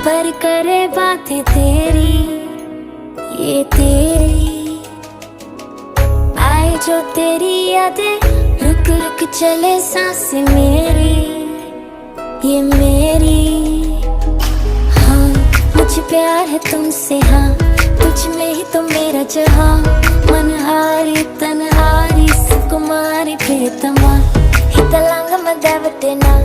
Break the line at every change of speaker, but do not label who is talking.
पर करे बातें तेरी, ये तेरी आए जो तेरी यादें, रुक रुक चले सांसें मेरी, ये मेरी। हाँ मुझे प्यार है तुमसे, हाँ तुझ में ही तो मेरा जहाँ, मनहारी तनहारी सुकुमारी प्रियतमा, हितलांग मदावतेना।